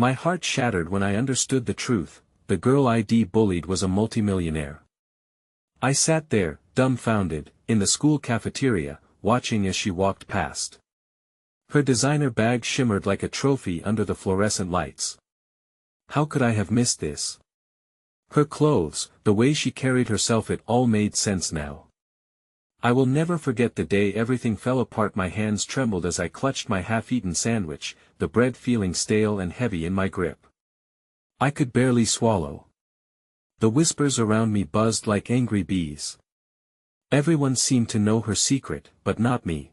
My heart shattered when I understood the truth. The girl I'd bullied was a multimillionaire. I sat there, dumbfounded, in the school cafeteria, watching as she walked past. Her designer bag shimmered like a trophy under the fluorescent lights. How could I have missed this? Her clothes, the way she carried herself, it all made sense now. I will never forget the day everything fell apart. My hands trembled as I clutched my half-eaten sandwich, the bread feeling stale and heavy in my grip. I could barely swallow. The whispers around me buzzed like angry bees. Everyone seemed to know her secret, but not me.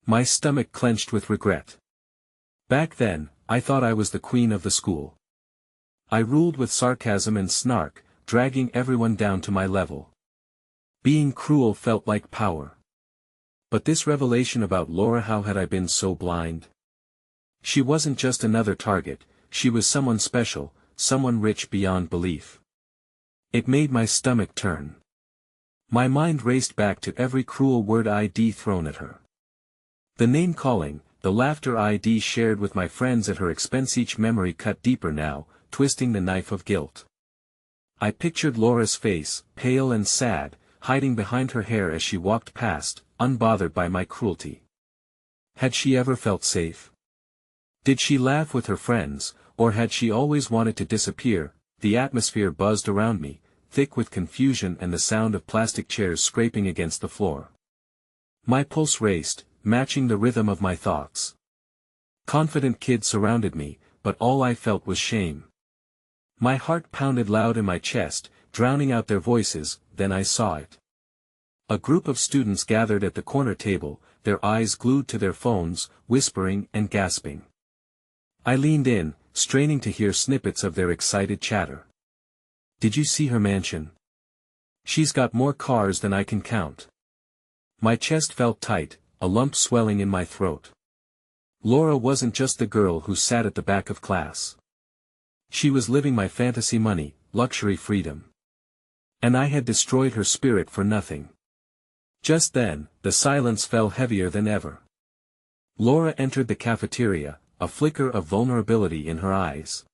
My stomach clenched with regret. Back then, I thought I was the queen of the school. I ruled with sarcasm and snark, dragging everyone down to my level. Being cruel felt like power. But this revelation about Laura, how had I been so blind? She wasn't just another target, she was someone special, someone rich beyond belief. It made my stomach turn. My mind raced back to every cruel word I'd thrown at her. The name-calling, the laughter I'd shared with my friends at her expense, each memory cut deeper now, twisting the knife of guilt. I pictured Laura's face, pale and sad, hiding behind her hair as she walked past, unbothered by my cruelty. Had she ever felt safe? Did she laugh with her friends, or had she always wanted to disappear? The atmosphere buzzed around me, thick with confusion and the sound of plastic chairs scraping against the floor. My pulse raced, matching the rhythm of my thoughts. Confident kids surrounded me, but all I felt was shame. My heart pounded loud in my chest, drowning out their voices. Then I saw it. A group of students gathered at the corner table, their eyes glued to their phones, whispering and gasping. I leaned in, straining to hear snippets of their excited chatter. Did you see her mansion? She's got more cars than I can count. My chest felt tight, a lump swelling in my throat. Laura wasn't just the girl who sat at the back of class. She was living my fantasy money, luxury freedom. And I had destroyed her spirit for nothing. Just then, the silence fell heavier than ever. Laura entered the cafeteria, a flicker of vulnerability in her eyes.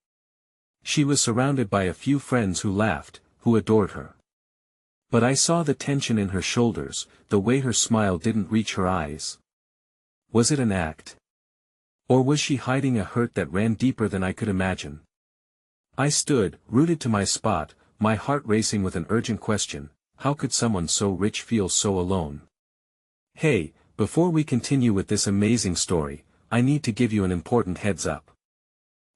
She was surrounded by a few friends who laughed, who adored her. But I saw the tension in her shoulders, the way her smile didn't reach her eyes. Was it an act? Or was she hiding a hurt that ran deeper than I could imagine? I stood, rooted to my spot, my heart racing with an urgent question: how could someone so rich feel so alone? Hey, before we continue with this amazing story, I need to give you an important heads up.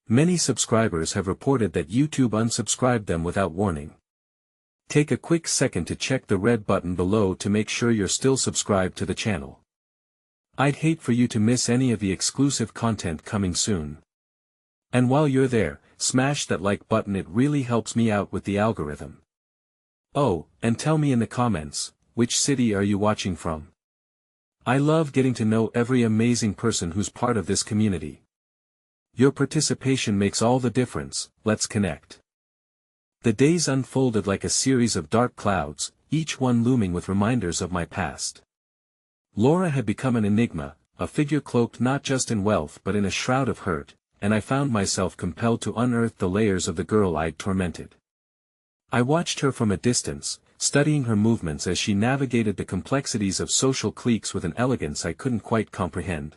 Many subscribers have reported that YouTube unsubscribed them without warning. Take a quick second to check the red button below to make sure you're still subscribed to the channel. I'd hate for you to miss any of the exclusive content coming soon. And while you're there, smash that like button, it really helps me out with the algorithm. Oh, and tell me in the comments, which city are you watching from? I love getting to know every amazing person who's part of this community. Your participation makes all the difference. Let's connect. The days unfolded like a series of dark clouds, each one looming with reminders of my past. Laura had become an enigma, a figure cloaked not just in wealth but in a shroud of hurt, and I found myself compelled to unearth the layers of the girl I'd tormented. I watched her from a distance, studying her movements as she navigated the complexities of social cliques with an elegance I couldn't quite comprehend.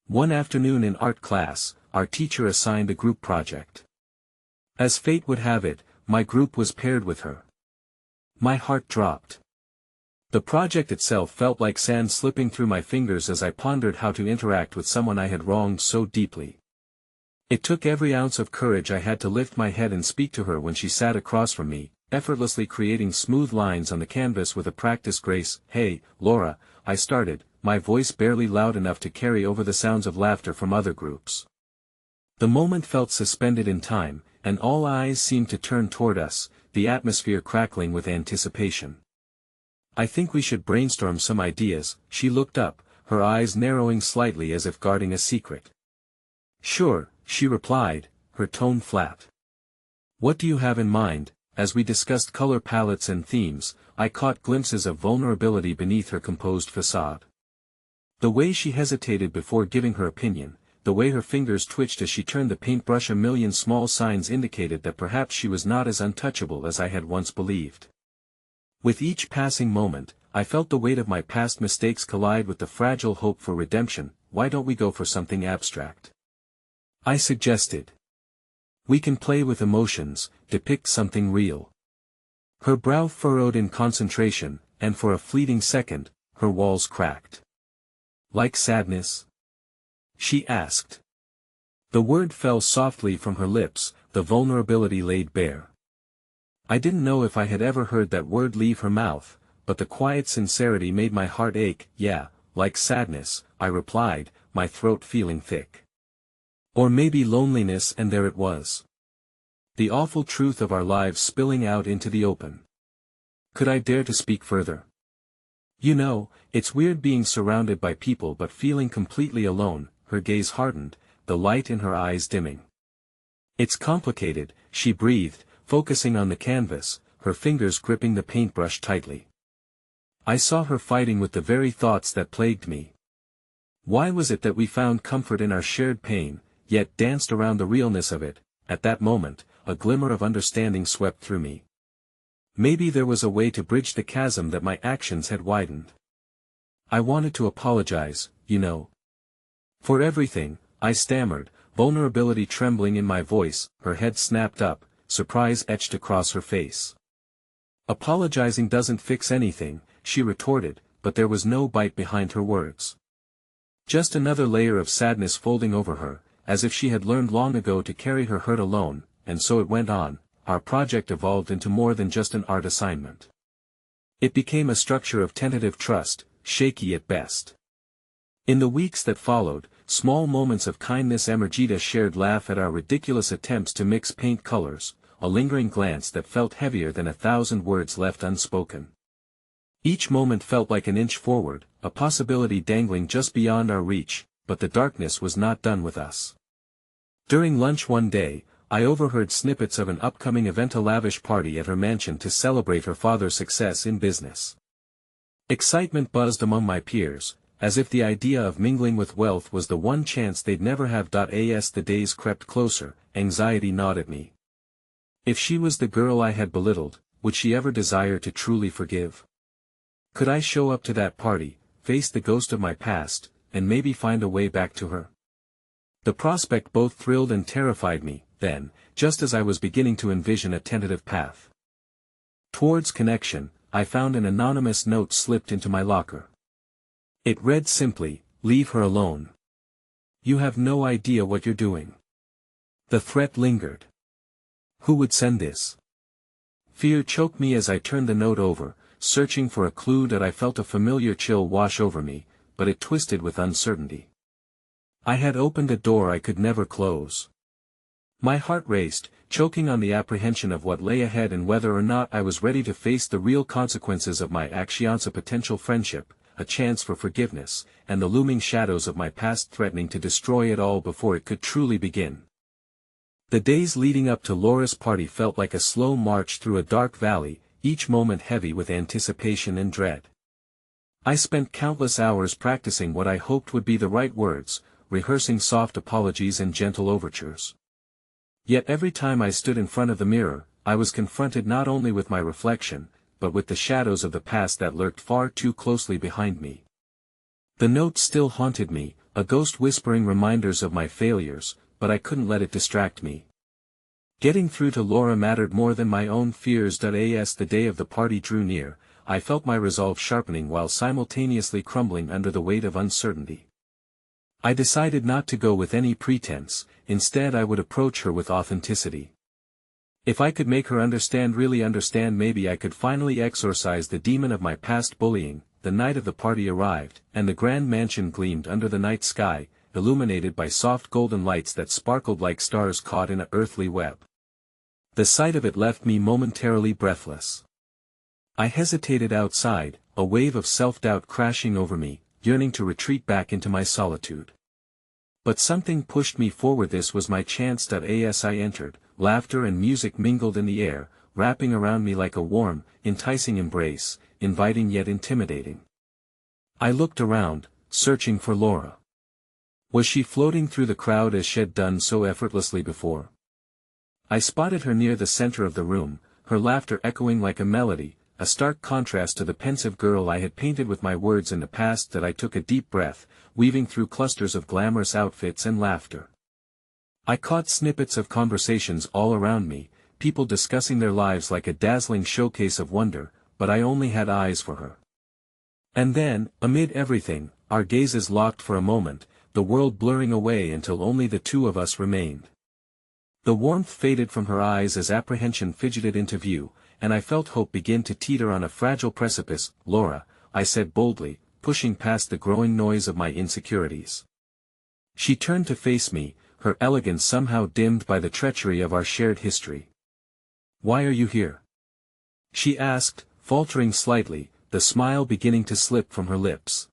One afternoon in art class, our teacher assigned a group project. As fate would have it, my group was paired with her. My heart dropped. The project itself felt like sand slipping through my fingers as I pondered how to interact with someone I had wronged so deeply. It took every ounce of courage I had to lift my head and speak to her when she sat across from me, effortlessly creating smooth lines on the canvas with a practiced grace. "Hey, Laura," I started, my voice barely loud enough to carry over the sounds of laughter from other groups. The moment felt suspended in time, and all eyes seemed to turn toward us, the atmosphere crackling with anticipation. "I think we should brainstorm some ideas." She looked up, her eyes narrowing slightly as if guarding a secret. "Sure," she replied, her tone flat. "What do you have in mind?" As we discussed color palettes and themes, I caught glimpses of vulnerability beneath her composed facade. The way she hesitated before giving her opinion, the way her fingers twitched as she turned the paintbrush. A million small signs indicated that perhaps she was not as untouchable as I had once believed. With each passing moment, I felt the weight of my past mistakes collide with the fragile hope for redemption. Why don't we go for something abstract? I suggested. We can play with emotions, depict something real. Her brow furrowed in concentration, and for a fleeting second, her walls cracked. Like sadness? She asked. The word fell softly from her lips, the vulnerability laid bare. I didn't know if I had ever heard that word leave her mouth, but the quiet sincerity made my heart ache. Yeah, like sadness, I replied, my throat feeling thick. Or maybe loneliness. And there it was. The awful truth of our lives spilling out into the open. Could I dare to speak further? You know, it's weird being surrounded by people but feeling completely alone. Her gaze hardened, the light in her eyes dimming. It's complicated, she breathed, focusing on the canvas, her fingers gripping the paintbrush tightly. I saw her fighting with the very thoughts that plagued me. Why was it that we found comfort in our shared pain, yet danced around the realness of it? At that moment, a glimmer of understanding swept through me. Maybe there was a way to bridge the chasm that my actions had widened. I wanted to apologize, you know. For everything, I stammered, vulnerability trembling in my voice. Her head snapped up, surprise etched across her face. Apologizing doesn't fix anything, she retorted, but there was no bite behind her words. Just another layer of sadness folding over her, as if she had learned long ago to carry her hurt alone. And so it went on. Our project evolved into more than just an art assignment. It became a structure of tentative trust, shaky at best. In the weeks that followed, small moments of kindness emerged: a shared laugh at our ridiculous attempts to mix paint colors, a lingering glance that felt heavier than 1,000 words left unspoken. Each moment felt like an inch forward, a possibility dangling just beyond our reach, but the darkness was not done with us. During lunch one day, I overheard snippets of an upcoming event: a lavish party at her mansion to celebrate her father's success in business. Excitement buzzed among my peers, as if the idea of mingling with wealth was the one chance they'd never have. As the days crept closer, anxiety gnawed at me. If she was the girl I had belittled, would she ever desire to truly forgive? Could I show up to that party, face the ghost of my past, and maybe find a way back to her? The prospect both thrilled and terrified me. Then, just as I was beginning to envision a tentative path towards connection, I found an anonymous note slipped into my locker. It read simply, "Leave her alone. You have no idea what you're doing." The threat lingered. Who would send this? Fear choked me as I turned the note over, searching for a clue. That I felt a familiar chill wash over me, but it twisted with uncertainty. I had opened a door I could never close. My heart raced, choking on the apprehension of what lay ahead and whether or not I was ready to face the real consequences of my actions: a potential friendship, a chance for forgiveness, and the looming shadows of my past threatening to destroy it all before it could truly begin. The days leading up to Laura's party felt like a slow march through a dark valley, each moment heavy with anticipation and dread. I spent countless hours practicing what I hoped would be the right words, rehearsing soft apologies and gentle overtures. Yet every time I stood in front of the mirror, I was confronted not only with my reflection, but with the shadows of the past that lurked far too closely behind me. The note still haunted me, a ghost whispering reminders of my failures, but I couldn't let it distract me. Getting through to Laura mattered more than my own fears. As the day of the party drew near, I felt my resolve sharpening while simultaneously crumbling under the weight of uncertainty. I decided not to go with any pretense. Instead I would approach her with authenticity. If I could make her really understand, maybe I could finally exorcise the demon of my past bullying. The night of the party arrived, and the grand mansion gleamed under the night sky, illuminated by soft golden lights that sparkled like stars caught in an earthly web. The sight of it left me momentarily breathless. I hesitated outside, a wave of self-doubt crashing over me, yearning to retreat back into my solitude. But something pushed me forward. This was my chance. As I entered, laughter and music mingled in the air, wrapping around me like a warm, enticing embrace, inviting yet intimidating. I looked around, searching for Laura. Was she floating through the crowd as she'd done so effortlessly before? I spotted her near the center of the room, her laughter echoing like a melody, a stark contrast to the pensive girl I had painted with my words in the past. That I took a deep breath, weaving through clusters of glamorous outfits and laughter. I caught snippets of conversations all around me, people discussing their lives like a dazzling showcase of wonder, but I only had eyes for her. And then, amid everything, our gazes locked for a moment, the world blurring away until only the two of us remained. The warmth faded from her eyes as apprehension fidgeted into view, and I felt hope begin to teeter on a fragile precipice. "Laura," I said boldly, pushing past the growing noise of my insecurities. She turned to face me, her elegance somehow dimmed by the treachery of our shared history. "Why are you here?" she asked, faltering slightly, the smile beginning to slip from her lips.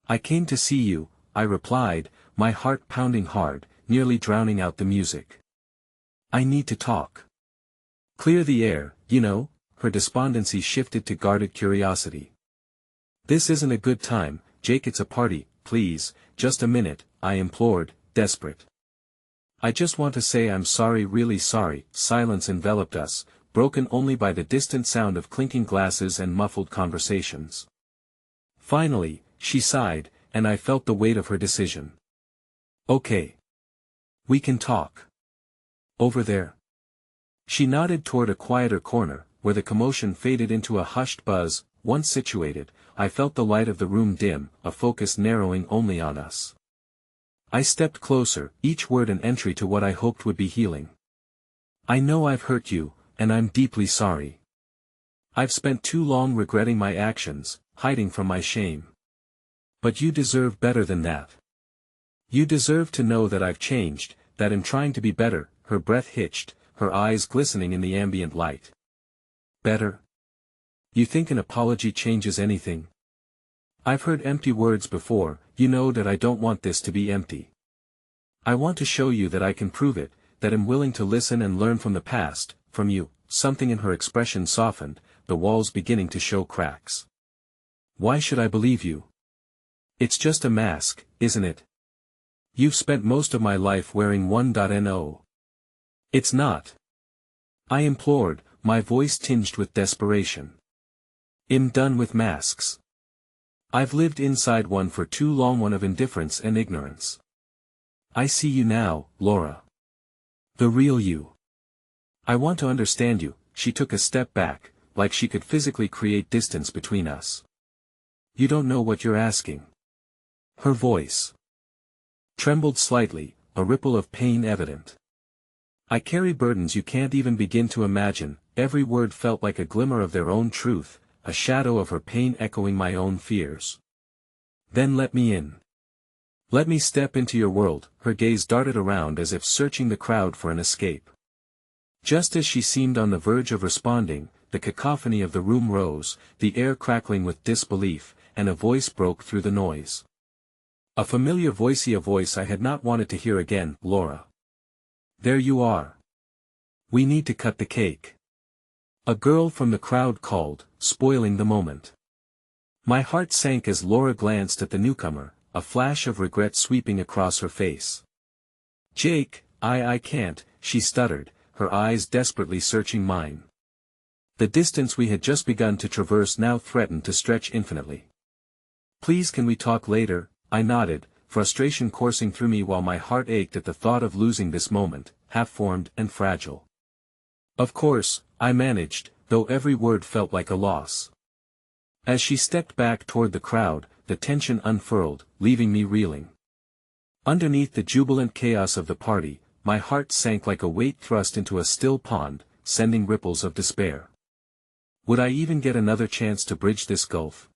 "I came to see you," I replied, my heart pounding hard, nearly drowning out the music. "I need to talk. Clear the air, you know." Her despondency shifted to guarded curiosity. "This isn't a good time, Jake. It's a party, please, just a minute," I implored, desperate. "I just want to say I'm sorry, really sorry." Silence enveloped us, broken only by the distant sound of clinking glasses and muffled conversations. Finally, she sighed, and I felt the weight of her decision. "Okay. We can talk. Over there." She nodded toward a quieter corner, where the commotion faded into a hushed buzz. Once situated, I felt the light of the room dim, a focus narrowing only on us. I stepped closer, each word an entry to what I hoped would be healing. "I know I've hurt you, and I'm deeply sorry. I've spent too long regretting my actions, hiding from my shame. But you deserve better than that. You deserve to know that I've changed, that I'm trying to be better." Her breath hitched, her eyes glistening in the ambient light. "Better? You think an apology changes anything? I've heard empty words before. You know that I don't want this to be empty. I want to show you that I can prove it, that I'm willing to listen and learn from the past, from you." Something in her expression softened, the walls beginning to show cracks. "Why should I believe you? It's just a mask, isn't it? You've spent most of my life wearing one. No. It's not," I implored, my voice tinged with desperation. "I'm done with masks. I've lived inside one for too long, one of indifference and ignorance. I see you now, Laura. The real you. I want to understand you." She took a step back, like she could physically create distance between us. "You don't know what you're asking." Her voice trembled slightly, a ripple of pain evident. "I carry burdens you can't even begin to imagine." Every word felt like a glimmer of their own truth, a shadow of her pain echoing my own fears. "Then let me in. Let me step into your world." Her gaze darted around as if searching the crowd for an escape. Just as she seemed on the verge of responding, the cacophony of the room rose, the air crackling with disbelief, and a voice broke through the noise. A familiar voice, a voice I had not wanted to hear again. "Laura. There you are. We need to cut the cake." A girl from the crowd called, spoiling the moment. My heart sank as Laura glanced at the newcomer, a flash of regret sweeping across her face. "Jake, I can't," she stuttered, her eyes desperately searching mine. The distance we had just begun to traverse now threatened to stretch infinitely. "Please, can we talk later?" I nodded, frustration coursing through me while my heart ached at the thought of losing this moment, half-formed and fragile. "Of course," I managed, though every word felt like a loss. As she stepped back toward the crowd, the tension unfurled, leaving me reeling. Underneath the jubilant chaos of the party, my heart sank like a weight thrust into a still pond, sending ripples of despair. Would I even get another chance to bridge this gulf?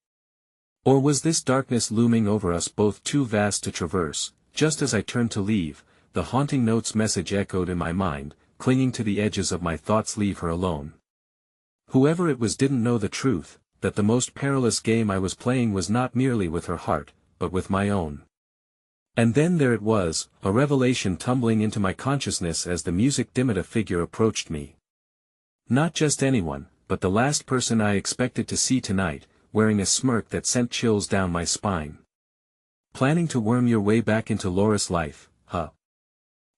Or was this darkness looming over us both too vast to traverse? Just as I turned to leave, the haunting note's message echoed in my mind, clinging to the edges of my thoughts: "Leave her alone." Whoever it was didn't know the truth, that the most perilous game I was playing was not merely with her heart, but with my own. And then there it was, a revelation tumbling into my consciousness as the music dimmed. A figure approached me. Not just anyone, but the last person I expected to see tonight, wearing a smirk that sent chills down my spine. Planning to worm your way back into Laura's life, huh?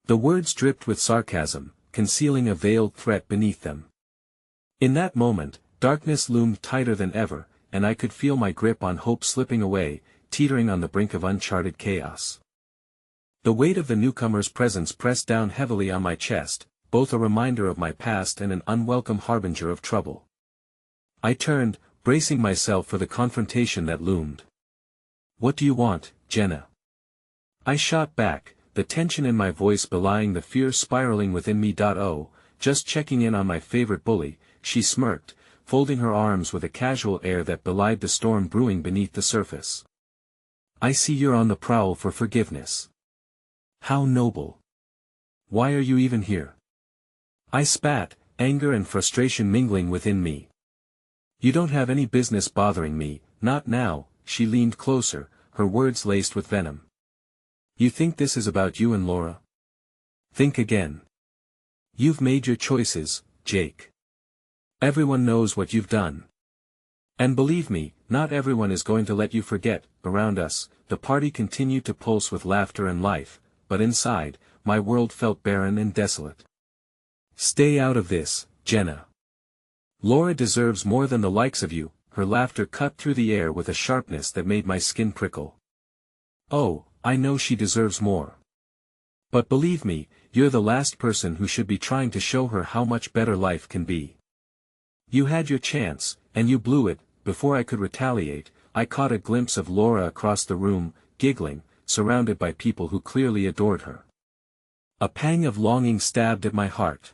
The words dripped with sarcasm, concealing a veiled threat beneath them. In that moment, darkness loomed tighter than ever, and I could feel my grip on hope slipping away, teetering on the brink of uncharted chaos. The weight of the newcomer's presence pressed down heavily on my chest, both a reminder of my past and an unwelcome harbinger of trouble. I turned, bracing myself for the confrontation that loomed. "What do you want, Jenna?" I shot back, the tension in my voice belying the fear spiraling within me. "Oh, just checking in on my favorite bully," she smirked, folding her arms with a casual air that belied the storm brewing beneath the surface. "I see you're on the prowl for forgiveness. How noble. Why are you even here?" I spat, anger and frustration mingling within me. "You don't have any business bothering me, not now," she leaned closer, her words laced with venom. "You think this is about you and Laura? Think again. You've made your choices, Jake. Everyone knows what you've done. And believe me, not everyone is going to let you forget." Around us, the party continued to pulse with laughter and life, but inside, my world felt barren and desolate. "Stay out of this, Jenna. Laura deserves more than the likes of you." Her laughter cut through the air with a sharpness that made my skin prickle. "Oh, I know she deserves more. But believe me, you're the last person who should be trying to show her how much better life can be. You had your chance, and you blew it." Before I could retaliate, I caught a glimpse of Laura across the room, giggling, surrounded by people who clearly adored her. A pang of longing stabbed at my heart.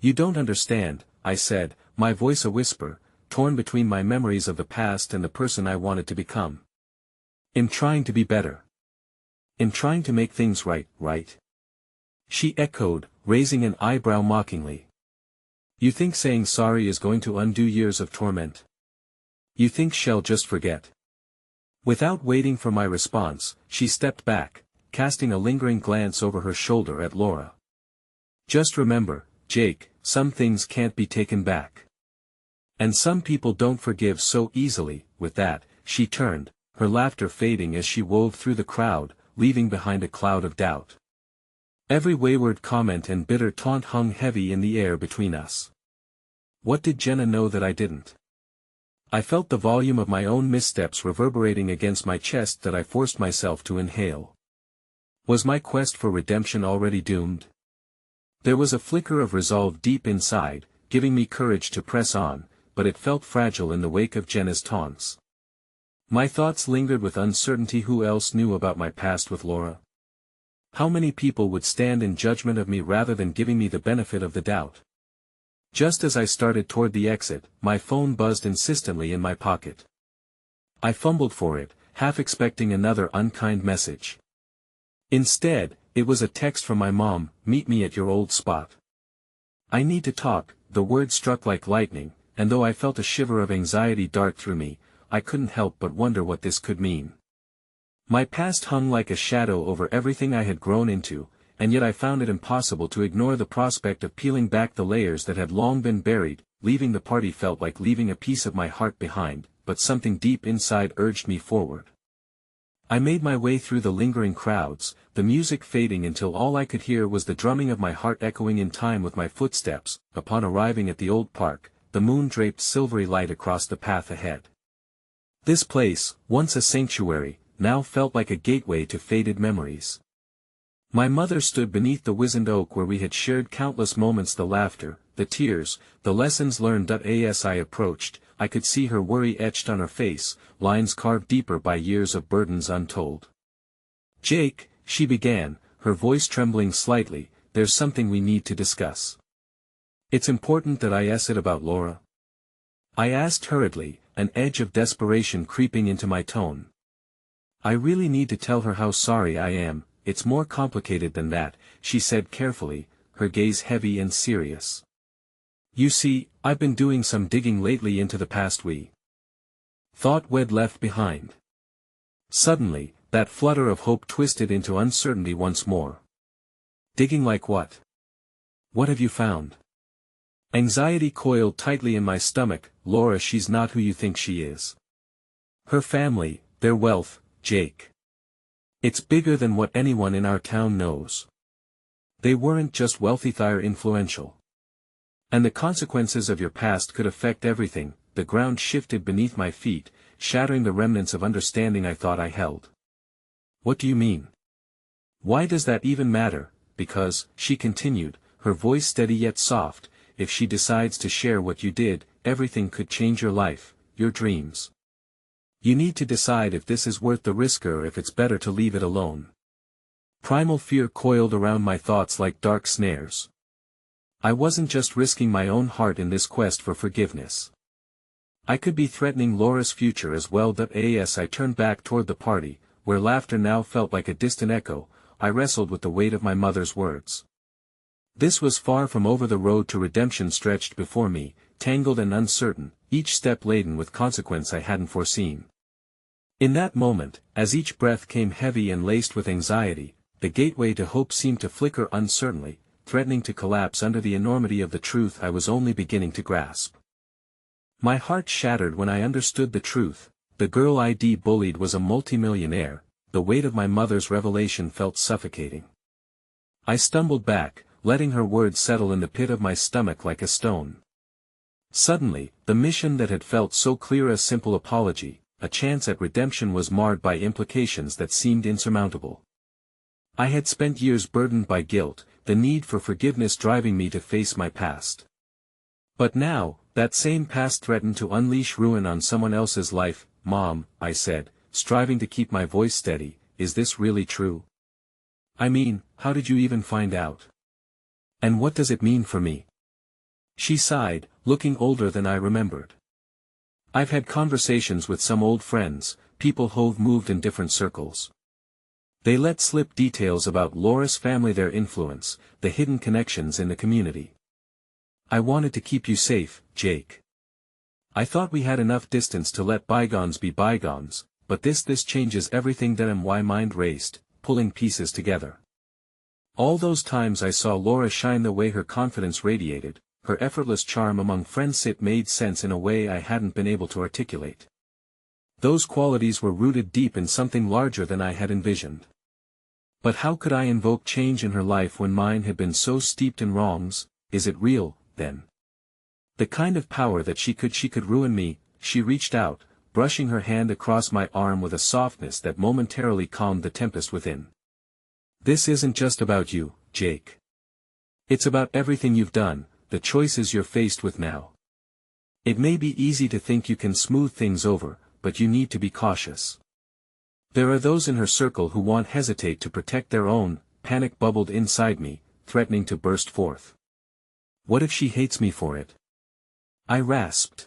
"You don't understand," I said, my voice a whisper, torn between my memories of the past and the person I wanted to become. "I'm trying to be better. I'm trying to make things right, right?" She echoed, raising an eyebrow mockingly. "You think saying sorry is going to undo years of torment? You think she'll just forget?" Without waiting for my response, she stepped back, casting a lingering glance over her shoulder at Laura. "Just remember, Jake, some things can't be taken back. And some people don't forgive so easily." With that, she turned, her laughter fading as she wove through the crowd, leaving behind a cloud of doubt. Every wayward comment and bitter taunt hung heavy in the air between us. What did Jenna know that I didn't? I felt the volume of my own missteps reverberating against my chest that I forced myself to inhale. Was my quest for redemption already doomed? There was a flicker of resolve deep inside, giving me courage to press on, but it felt fragile in the wake of Jenna's taunts. My thoughts lingered with uncertainty. Who else knew about my past with Laura? How many people would stand in judgment of me rather than giving me the benefit of the doubt? Just as I started toward the exit, my phone buzzed insistently in my pocket. I fumbled for it, half expecting another unkind message. Instead, it was a text from my mom: "Meet me at your old spot. I need to talk." The word struck like lightning, and though I felt a shiver of anxiety dart through me, I couldn't help but wonder what this could mean. My past hung like a shadow over everything I had grown into, and yet I found it impossible to ignore the prospect of peeling back the layers that had long been buried. Leaving the party felt like leaving a piece of my heart behind, but something deep inside urged me forward. I made my way through the lingering crowds, the music fading until all I could hear was the drumming of my heart echoing in time with my footsteps. Upon arriving at the old park, the moon draped silvery light across the path ahead. This place, once a sanctuary, now felt like a gateway to faded memories. My mother stood beneath the wizened oak where we had shared countless moments, the laughter, the tears, the lessons learned. As I approached, I could see her worry etched on her face, lines carved deeper by years of burdens untold. "Jake," she began, her voice trembling slightly, "there's something we need to discuss." "It's important that I ask it about Laura?" I asked hurriedly, an edge of desperation creeping into my tone. "I really need to tell her how sorry I am. It's more complicated than that," she said carefully, her gaze heavy and serious. "You see, I've been doing some digging lately into the past we thought we'd left behind." Suddenly, that flutter of hope twisted into uncertainty once more. "Digging like what? What have you found?" Anxiety coiled tightly in my stomach. "Laura, she's not who you think she is. Her family, their wealth, Jake. It's bigger than what anyone in our town knows. They weren't just wealthy, they're influential. And the consequences of your past could affect everything. The ground shifted beneath my feet, shattering the remnants of understanding I thought I held. What do you mean? Why does that even matter? Because, she continued, her voice steady yet soft, if she decides to share what you did, everything could change your life, your dreams. You need to decide if this is worth the risk or if it's better to leave it alone. Primal fear coiled around my thoughts like dark snares. I wasn't just risking my own heart in this quest for forgiveness. I could be threatening Laura's future as well. As I turned back toward the party, where laughter now felt like a distant echo, I wrestled with the weight of my mother's words. This was far from over. The road to redemption stretched before me, tangled and uncertain, each step laden with consequence I hadn't foreseen. In that moment, as each breath came heavy and laced with anxiety, the gateway to hope seemed to flicker uncertainly, threatening to collapse under the enormity of the truth I was only beginning to grasp. My heart shattered when I understood the truth. The girl I'd bullied was a multi-millionaire. The weight of my mother's revelation felt suffocating. I stumbled back, letting her words settle in the pit of my stomach like a stone. Suddenly, the mission that had felt so clear, a simple apology, a chance at redemption, was marred by implications that seemed insurmountable. I had spent years burdened by guilt, the need for forgiveness driving me to face my past. But now, that same past threatened to unleash ruin on someone else's life. Mom, I said, striving to keep my voice steady, is this really true? I mean, how did you even find out? And what does it mean for me? She sighed, looking older than I remembered. I've had conversations with some old friends, people who've moved in different circles. They let slip details about Laura's family, their influence, the hidden connections in the community. I wanted to keep you safe, Jake. I thought we had enough distance to let bygones be bygones, but this changes everything. My mind raced, pulling pieces together. All those times I saw Laura shine, the way her confidence radiated, her effortless charm among friends, it made sense in a way I hadn't been able to articulate. Those qualities were rooted deep in something larger than I had envisioned. But how could I invoke change in her life when mine had been so steeped in wrongs? Is it real, then? The kind of power that she could ruin me? She reached out, brushing her hand across my arm with a softness that momentarily calmed the tempest within. This isn't just about you, Jake. It's about everything you've done, the choices you're faced with now. It may be easy to think you can smooth things over, but you need to be cautious. There are those in her circle who won't hesitate to protect their own. Panic bubbled inside me, threatening to burst forth. What if she hates me for it? I rasped.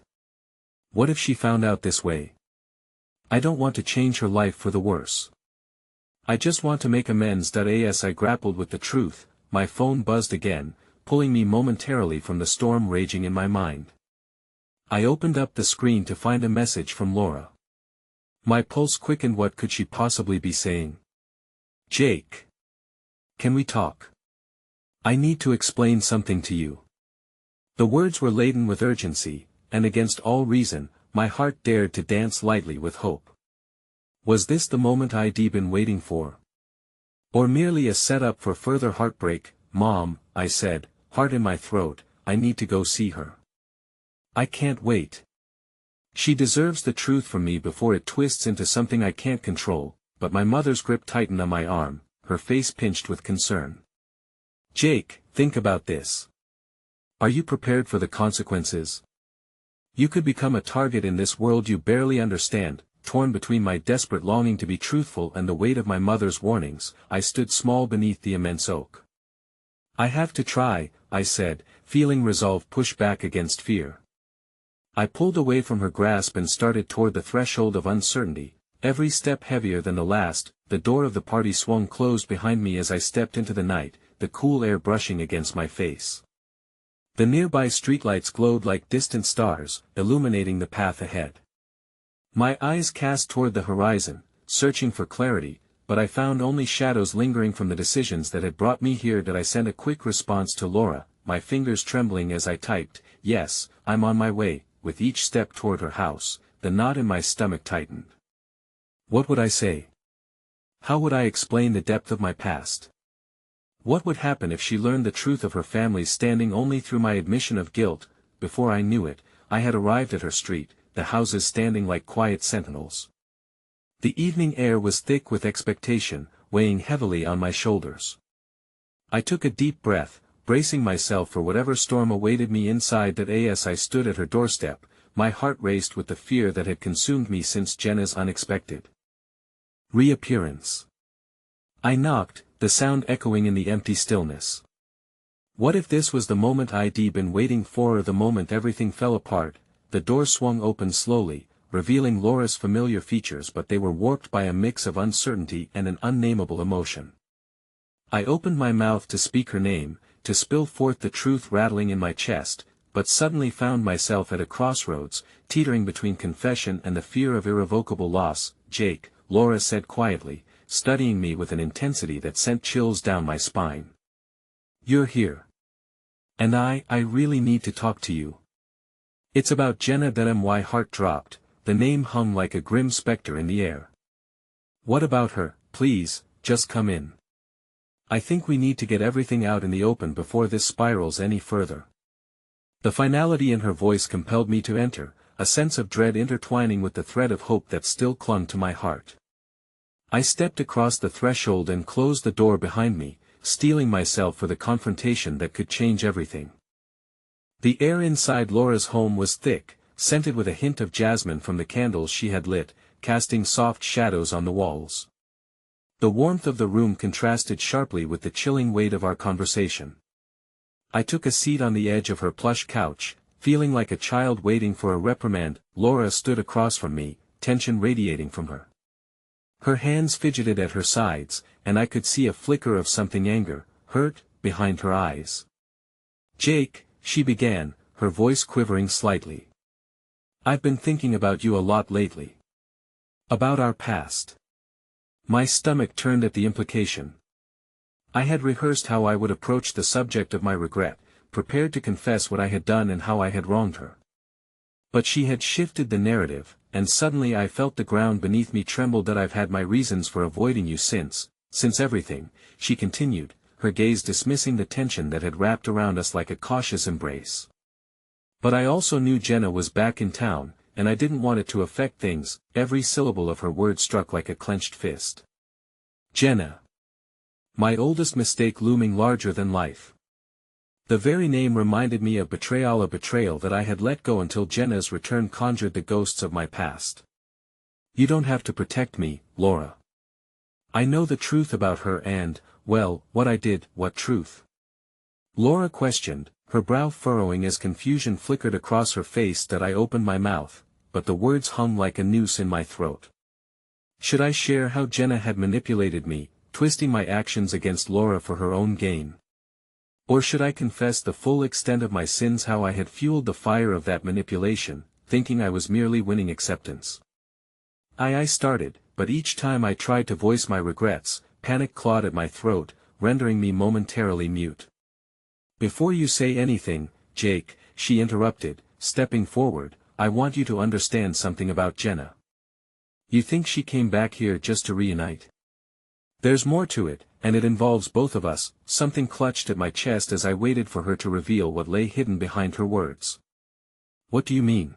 What if she found out this way? I don't want to change her life for the worse. I just want to make amends. As I grappled with the truth, my phone buzzed again, pulling me momentarily from the storm raging in my mind. I opened up the screen to find a message from Laura. My pulse quickened. What could she possibly be saying? Jake. Can we talk? I need to explain something to you. The words were laden with urgency, and against all reason, my heart dared to dance lightly with hope. Was this the moment I'd been waiting for? Or merely a setup for further heartbreak? Mom, I said, heart in my throat, I need to go see her. I can't wait. She deserves the truth from me before it twists into something I can't control. But my mother's grip tightened on my arm, her face pinched with concern. Jake, think about this. Are you prepared for the consequences? You could become a target in this world you barely understand. Torn between my desperate longing to be truthful and the weight of my mother's warnings, I stood small beneath the immense oak. I have to try, I said, feeling resolve push back against fear. I pulled away from her grasp and started toward the threshold of uncertainty, every step heavier than the last. The door of the party swung closed behind me as I stepped into the night, the cool air brushing against my face. The nearby streetlights glowed like distant stars, illuminating the path ahead. My eyes cast toward the horizon, searching for clarity, but I found only shadows lingering from the decisions that had brought me here. I sent a quick response to Laura, my fingers trembling as I typed, "Yes, I'm on my way." With each step toward her house, the knot in my stomach tightened. What would I say? How would I explain the depth of my past? What would happen if she learned the truth of her family's standing only through my admission of guilt? Before I knew it, I had arrived at her street, the houses standing like quiet sentinels. The evening air was thick with expectation, weighing heavily on my shoulders. I took a deep breath, bracing myself for whatever storm awaited me inside that. As I stood at her doorstep, my heart raced with the fear that had consumed me since Jenna's unexpected reappearance. I knocked, the sound echoing in the empty stillness. What if this was the moment I'd been waiting for, or the moment everything fell apart? The door swung open slowly, revealing Laura's familiar features, but they were warped by a mix of uncertainty and an unnameable emotion. I opened my mouth to speak her name, to spill forth the truth rattling in my chest, but suddenly found myself at a crossroads, teetering between confession and the fear of irrevocable loss. "Jake," Laura said quietly, studying me with an intensity that sent chills down my spine. "You're here. And I really need to talk to you. It's about Jenna." My heart dropped, the name hung like a grim specter in the air. "What about her? Please, just come in. I think we need to get everything out in the open before this spirals any further." The finality in her voice compelled me to enter, a sense of dread intertwining with the thread of hope that still clung to my heart. I stepped across the threshold and closed the door behind me, steeling myself for the confrontation that could change everything. The air inside Laura's home was thick, scented with a hint of jasmine from the candles she had lit, casting soft shadows on the walls. The warmth of the room contrasted sharply with the chilling weight of our conversation. I took a seat on the edge of her plush couch, feeling like a child waiting for a reprimand. Laura stood across from me, tension radiating from her. Her hands fidgeted at her sides, and I could see a flicker of something hurt, behind her eyes. "Jake," she began, her voice quivering slightly. "I've been thinking about you a lot lately. About our past." My stomach turned at the implication. I had rehearsed how I would approach the subject of my regret, prepared to confess what I had done and how I had wronged her. But she had shifted the narrative, and suddenly I felt the ground beneath me tremble. "I've had my reasons for avoiding you since everything," she continued, her gaze dismissing the tension that had wrapped around us like a cautious embrace. "But I also knew Jenna was back in town, and I didn't want it to affect things." Every syllable of her words struck like a clenched fist. Jenna. My oldest mistake looming larger than life. The very name reminded me of betrayal, a betrayal that I had let go until Jenna's return conjured the ghosts of my past. "You don't have to protect me, Laura. I know the truth about her and, well, what I did." "What truth?" Laura questioned, her brow furrowing as confusion flickered across her face. I opened my mouth, but the words hung like a noose in my throat. Should I share how Jenna had manipulated me, twisting my actions against Laura for her own gain? Or should I confess the full extent of my sins, how I had fueled the fire of that manipulation, thinking I was merely winning acceptance? I started, but each time I tried to voice my regrets, panic clawed at my throat, rendering me momentarily mute. "Before you say anything, Jake," she interrupted, stepping forward, "I want you to understand something about Jenna. You think she came back here just to reunite? There's more to it, and it involves both of us." Something clutched at my chest as I waited for her to reveal what lay hidden behind her words. "What do you mean?"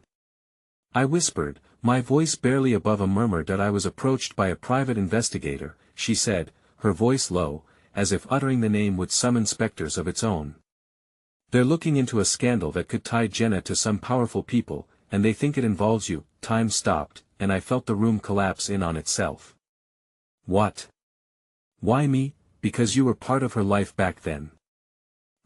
I whispered, my voice barely above a murmur. "I was approached by a private investigator," she said, her voice low, as if uttering the name would summon specters of its own. "They're looking into a scandal that could tie Jenna to some powerful people, and they think it involves you." Time stopped, and I felt the room collapse in on itself. "What? Why me?" "Because you were part of her life back then.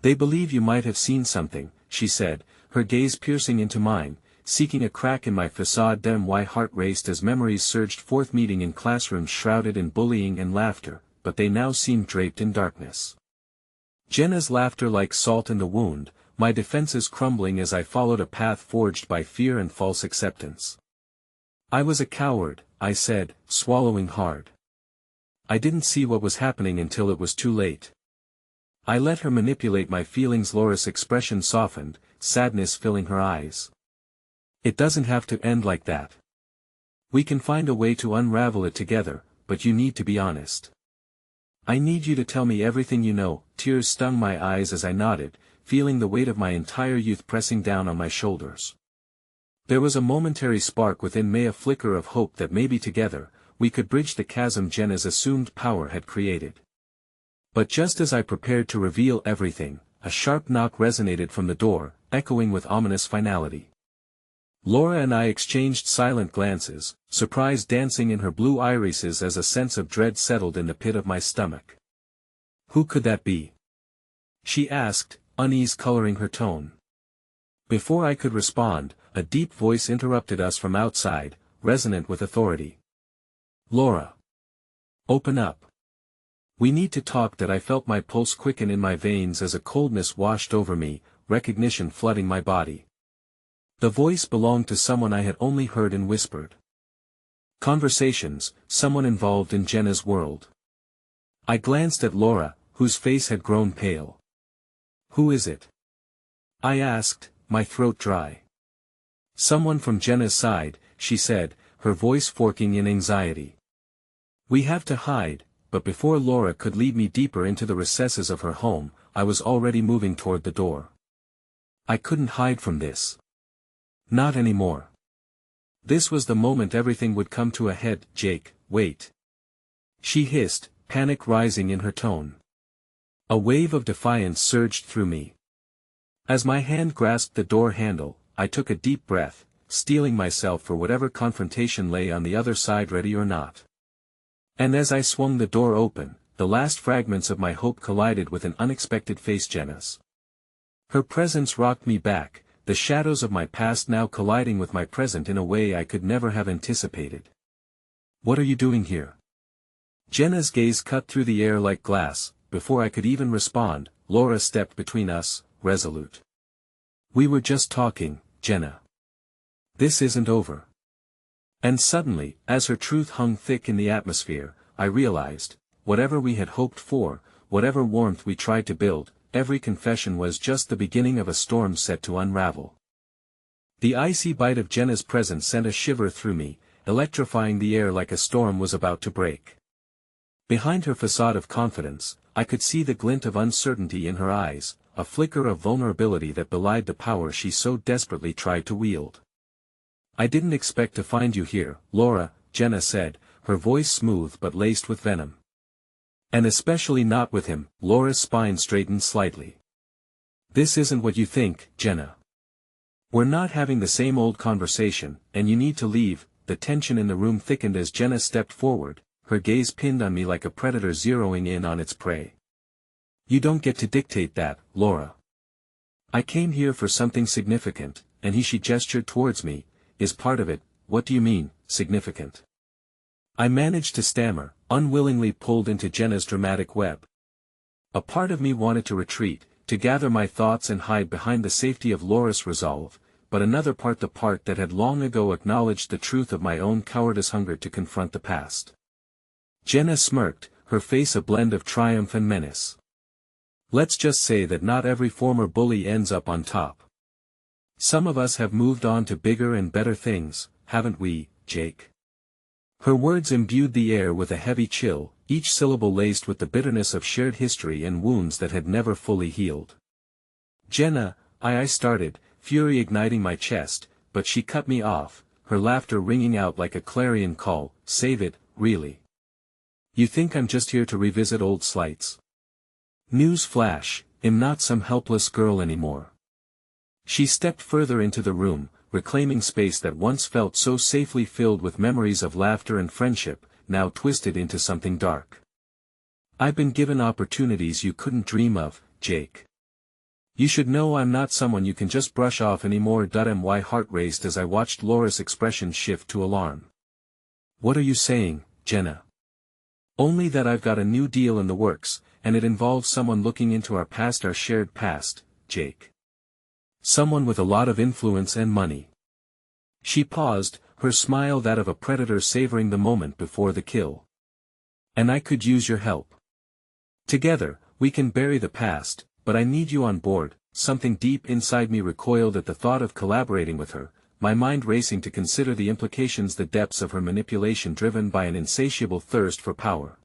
They believe you might have seen something," she said, her gaze piercing into mine, seeking a crack in my facade. My heart raced as memories surged forth, meeting in classrooms shrouded in bullying and laughter, but they now seemed draped in darkness. Jenna's laughter like salt in the wound, my defenses crumbling as I followed a path forged by fear and false acceptance. "I was a coward," I said, swallowing hard. "I didn't see what was happening until it was too late. I let her manipulate my feelings." Laura's expression softened, sadness filling her eyes. "It doesn't have to end like that. We can find a way to unravel it together." but you need to be honest. I need you to tell me everything you know." Tears stung my eyes as I nodded, feeling the weight of my entire youth pressing down on my shoulders. There was a momentary spark within me, a flicker of hope that maybe together, we could bridge the chasm Jenna's assumed power had created. But just as I prepared to reveal everything, a sharp knock resonated from the door, echoing with ominous finality. Laura and I exchanged silent glances, surprise dancing in her blue irises as a sense of dread settled in the pit of my stomach. "Who could that be?" she asked, unease coloring her tone. Before I could respond, a deep voice interrupted us from outside, resonant with authority. "Laura! Open up. We need to talk." That I felt my pulse quicken in my veins as a coldness washed over me, recognition flooding my body. The voice belonged to someone I had only heard in whispered conversations, someone involved in Jenna's world. I glanced at Laura, whose face had grown pale. "Who is it?" I asked, my throat dry. "Someone from Jenna's side," she said, her voice forking in anxiety. "We have to hide." But before Laura could lead me deeper into the recesses of her home, I was already moving toward the door. I couldn't hide from this. Not anymore. This was the moment everything would come to a head. "Jake, wait," she hissed, panic rising in her tone. A wave of defiance surged through me. As my hand grasped the door handle, I took a deep breath, steeling myself for whatever confrontation lay on the other side, ready or not. And as I swung the door open, the last fragments of my hope collided with an unexpected face, Jenna's. Her presence rocked me back, the shadows of my past now colliding with my present in a way I could never have anticipated. "What are you doing here?" Jenna's gaze cut through the air like glass. Before I could even respond, Laura stepped between us, resolute. "We were just talking, Jenna. This isn't over." And suddenly, as her truth hung thick in the atmosphere, I realized, whatever we had hoped for, whatever warmth we tried to build, every confession was just the beginning of a storm set to unravel. The icy bite of Jenna's presence sent a shiver through me, electrifying the air like a storm was about to break. Behind her facade of confidence, I could see the glint of uncertainty in her eyes, a flicker of vulnerability that belied the power she so desperately tried to wield. "I didn't expect to find you here, Laura," Jenna said, her voice smooth but laced with venom. "And especially not with him." Laura's spine straightened slightly. "This isn't what you think, Jenna. We're not having the same old conversation, and you need to leave." The tension in the room thickened as Jenna stepped forward, her gaze pinned on me like a predator zeroing in on its prey. "You don't get to dictate that, Laura. I came here for something significant," and she gestured towards me. "Is part of it." "What do you mean, significant?" I managed to stammer, unwillingly pulled into Jenna's dramatic web. A part of me wanted to retreat, to gather my thoughts and hide behind the safety of Laura's resolve, but another part, the part that had long ago acknowledged the truth of my own cowardice, hungered to confront the past. Jenna smirked, her face a blend of triumph and menace. "Let's just say that not every former bully ends up on top. Some of us have moved on to bigger and better things, haven't we, Jake?" Her words imbued the air with a heavy chill, each syllable laced with the bitterness of shared history and wounds that had never fully healed. "Jenna," I started, fury igniting my chest, but she cut me off, her laughter ringing out like a clarion call. "Save it, really. You think I'm just here to revisit old slights? News flash, I'm not some helpless girl anymore." She stepped further into the room, reclaiming space that once felt so safely filled with memories of laughter and friendship, now twisted into something dark. "I've been given opportunities you couldn't dream of, Jake. You should know I'm not someone you can just brush off anymore." My heart raced as I watched Laura's expression shift to alarm. "What are you saying, Jenna?" "Only that I've got a new deal in the works, and it involves someone looking into our past, our shared past, Jake. Someone with a lot of influence and money." She paused, her smile that of a predator savoring the moment before the kill. "And I could use your help. Together, we can bury the past, but I need you on board." Something deep inside me recoiled at the thought of collaborating with her, my mind racing to consider the implications, the depths of her manipulation driven by an insatiable thirst for power.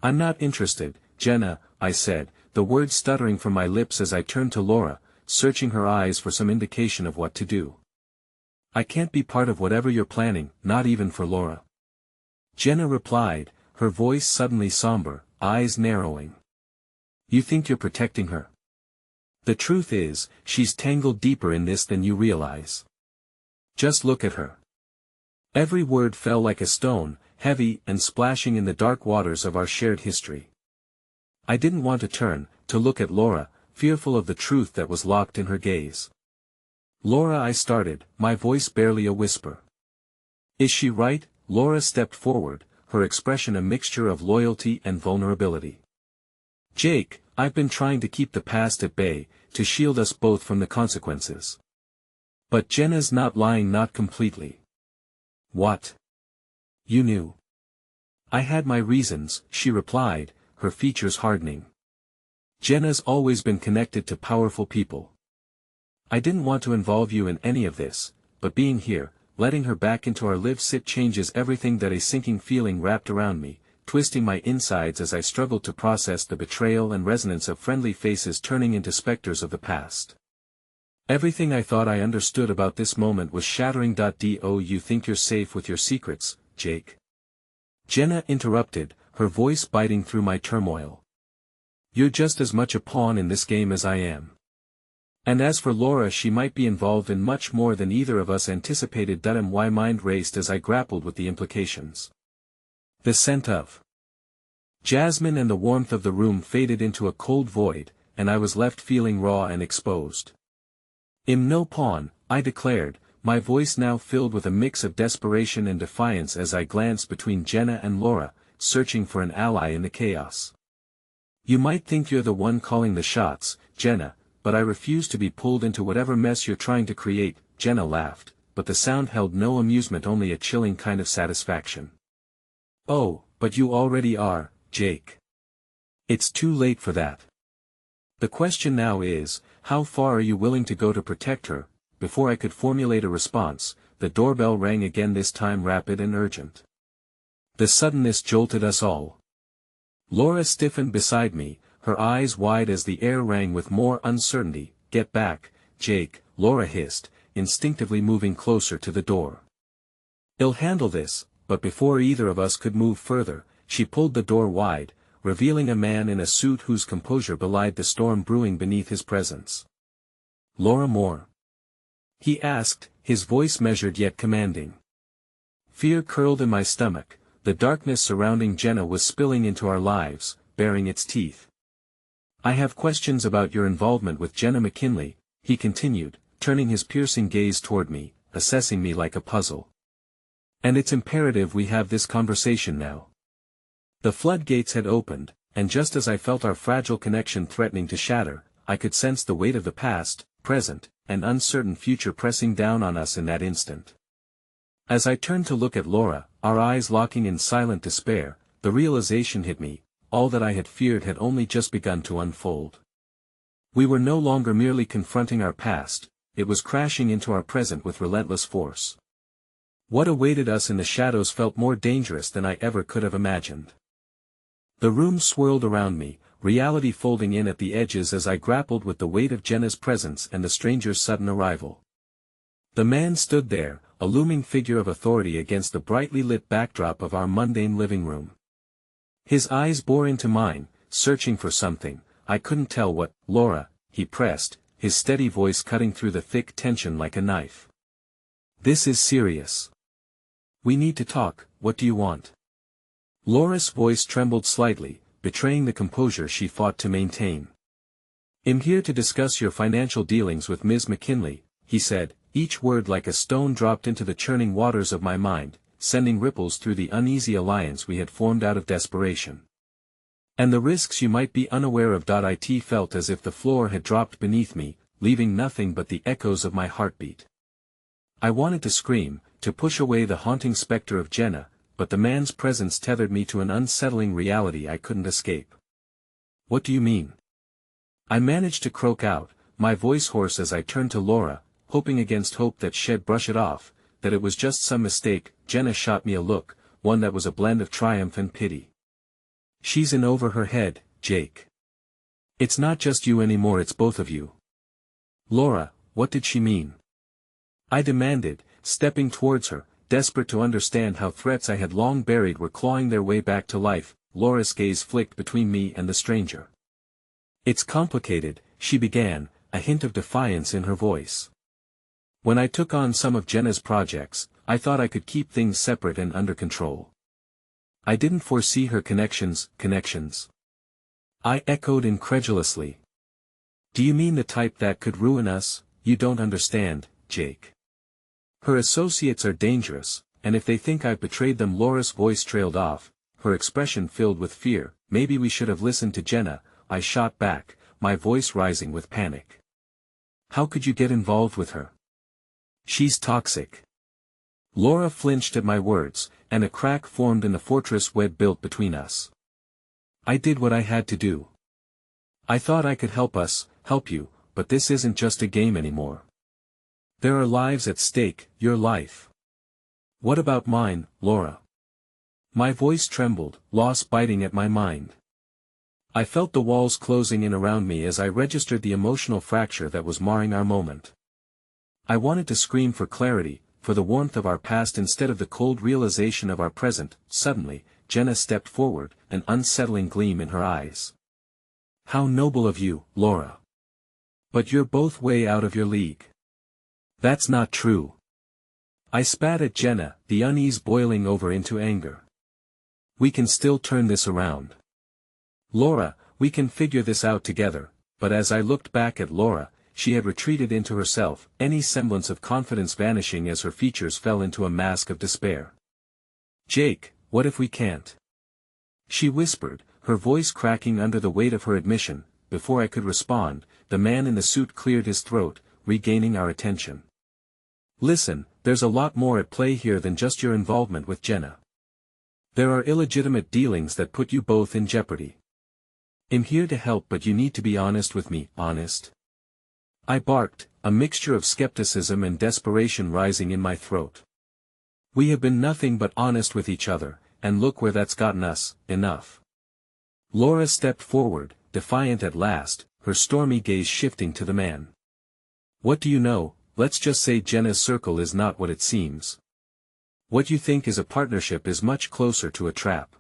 "I'm not interested, Jenna," I said, the words stuttering from my lips as I turned to Laura, searching her eyes for some indication of what to do. "I can't be part of whatever you're planning, not even for Laura," Jenna replied, her voice suddenly somber, eyes narrowing. "You think you're protecting her? The truth is, she's tangled deeper in this than you realize. Just look at her." Every word fell like a stone, heavy and splashing in the dark waters of our shared history. I didn't want to turn, to look at Laura, fearful of the truth that was locked in her gaze. "Laura," I started, my voice barely a whisper. "Is she right?" Laura stepped forward, her expression a mixture of loyalty and vulnerability. "Jake, I've been trying to keep the past at bay, to shield us both from the consequences. But Jenna's not lying, not completely." "What? You knew?" "I had my reasons," she replied, her features hardening. "Jenna's always been connected to powerful people. I didn't want to involve you in any of this, but being here, letting her back into our lives changes everything." That a sinking feeling wrapped around me, twisting my insides as I struggled to process the betrayal and resonance of friendly faces turning into specters of the past. Everything I thought I understood about this moment was shattering. "Do you think you're safe with your secrets, Jake?" Jenna interrupted, her voice biting through my turmoil. "You're just as much a pawn in this game as I am. And as for Laura, she might be involved in much more than either of us anticipated." My mind raced as I grappled with the implications. The scent of jasmine and the warmth of the room faded into a cold void, and I was left feeling raw and exposed. "I'm no pawn," I declared, my voice now filled with a mix of desperation and defiance as I glanced between Jenna and Laura, searching for an ally in the chaos. "You might think you're the one calling the shots, Jenna, but I refuse to be pulled into whatever mess you're trying to create." Jenna laughed, but the sound held no amusement, only a chilling kind of satisfaction. "Oh, but you already are, Jake. It's too late for that. The question now is, how far are you willing to go to protect her?" Before I could formulate a response, the doorbell rang again, this time rapid and urgent. The suddenness jolted us all. Laura stiffened beside me, her eyes wide as the air rang with more uncertainty. "Get back, Jake," Laura hissed, instinctively moving closer to the door. "I'll handle this," but before either of us could move further, she pulled the door wide, revealing a man in a suit whose composure belied the storm brewing beneath his presence. "Laura Moore?" he asked, his voice measured yet commanding. Fear curled in my stomach. The darkness surrounding Jenna was spilling into our lives, baring its teeth. "I have questions about your involvement with Jenna McKinley," he continued, turning his piercing gaze toward me, assessing me like a puzzle. "And it's imperative we have this conversation now." The floodgates had opened, and just as I felt our fragile connection threatening to shatter, I could sense the weight of the past, present, and uncertain future pressing down on us in that instant. As I turned to look at Laura, our eyes locking in silent despair, the realization hit me: all that I had feared had only just begun to unfold. We were no longer merely confronting our past, it was crashing into our present with relentless force. What awaited us in the shadows felt more dangerous than I ever could have imagined. The room swirled around me, reality folding in at the edges as I grappled with the weight of Jenna's presence and the stranger's sudden arrival. The man stood there, a looming figure of authority against the brightly lit backdrop of our mundane living room. His eyes bore into mine, searching for something, I couldn't tell what. "Laura," he pressed, his steady voice cutting through the thick tension like a knife. "This is serious. We need to talk. What do you want?" Laura's voice trembled slightly, betraying the composure she fought to maintain. "I'm here to discuss your financial dealings with Ms. McKinley," he said, each word like a stone dropped into the churning waters of my mind, sending ripples through the uneasy alliance we had formed out of desperation. "And the risks you might be unaware of." It felt as if the floor had dropped beneath me, leaving nothing but the echoes of my heartbeat. I wanted to scream, to push away the haunting specter of Jenna, but the man's presence tethered me to an unsettling reality I couldn't escape. "What do you mean?" I managed to croak out, my voice hoarse as I turned to Laura, hoping against hope that she'd brush it off, that it was just some mistake. Jenna shot me a look, one that was a blend of triumph and pity. She's in over her head, Jake. It's not just you anymore, it's both of you. Laura, what did she mean? I demanded, stepping towards her, desperate to understand how threats I had long buried were clawing their way back to life. Laura's gaze flicked between me and the stranger. It's complicated, she began, a hint of defiance in her voice. When I took on some of Jenna's projects, I thought I could keep things separate and under control. I didn't foresee her connections. I echoed incredulously. Do you mean the type that could ruin us? You don't understand, Jake. Her associates are dangerous, and if they think I've betrayed them. Laura's voice trailed off, her expression filled with fear. Maybe we should have listened to Jenna, I shot back, my voice rising with panic. How could you get involved with her? She's toxic. Laura flinched at my words, and a crack formed in the fortress we'd built between us. I did what I had to do. I thought I could help you, but this isn't just a game anymore. There are lives at stake, your life. What about mine, Laura? My voice trembled, loss biting at my mind. I felt the walls closing in around me as I registered the emotional fracture that was marring our moment. I wanted to scream for clarity, for the warmth of our past instead of the cold realization of our present. Suddenly, Jenna stepped forward, an unsettling gleam in her eyes. How noble of you, Laura. But you're both way out of your league. That's not true. I spat at Jenna, the unease boiling over into anger. We can still turn this around. Laura, we can figure this out together. But as I looked back at Laura, she had retreated into herself, any semblance of confidence vanishing as her features fell into a mask of despair. Jake, what if we can't? She whispered, her voice cracking under the weight of her admission. Before I could respond, the man in the suit cleared his throat, regaining our attention. Listen, there's a lot more at play here than just your involvement with Jenna. There are illegitimate dealings that put you both in jeopardy. I'm here to help, but you need to be honest with me. Honest? I barked, a mixture of skepticism and desperation rising in my throat. We have been nothing but honest with each other, and look where that's gotten us. Enough. Laura stepped forward, defiant at last, her stormy gaze shifting to the man. What do you know? Let's just say Jenna's circle is not what it seems. What you think is a partnership is much closer to a trap.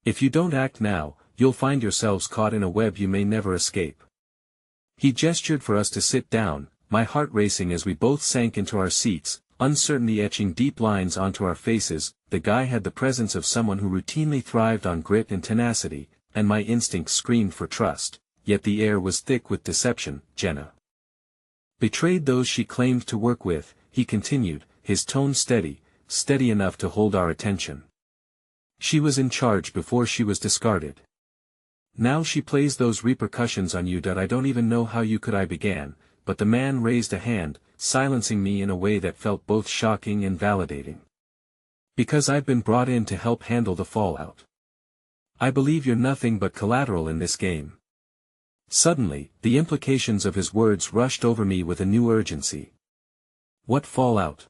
If you don't act now, you'll find yourselves caught in a web you may never escape. He gestured for us to sit down, my heart racing as we both sank into our seats, uncertainty etching deep lines onto our faces. The guy had the presence of someone who routinely thrived on grit and tenacity, and my instincts screamed for trust, yet the air was thick with deception. Jenna betrayed those she claimed to work with, he continued, his tone steady enough to hold our attention. She was in charge before she was discarded. Now she plays those repercussions on you. I don't even know how you could. I began, but the man raised a hand, silencing me in a way that felt both shocking and validating. Because I've been brought in to help handle the fallout. I believe you're nothing but collateral in this game. Suddenly, the implications of his words rushed over me with a new urgency. What fallout?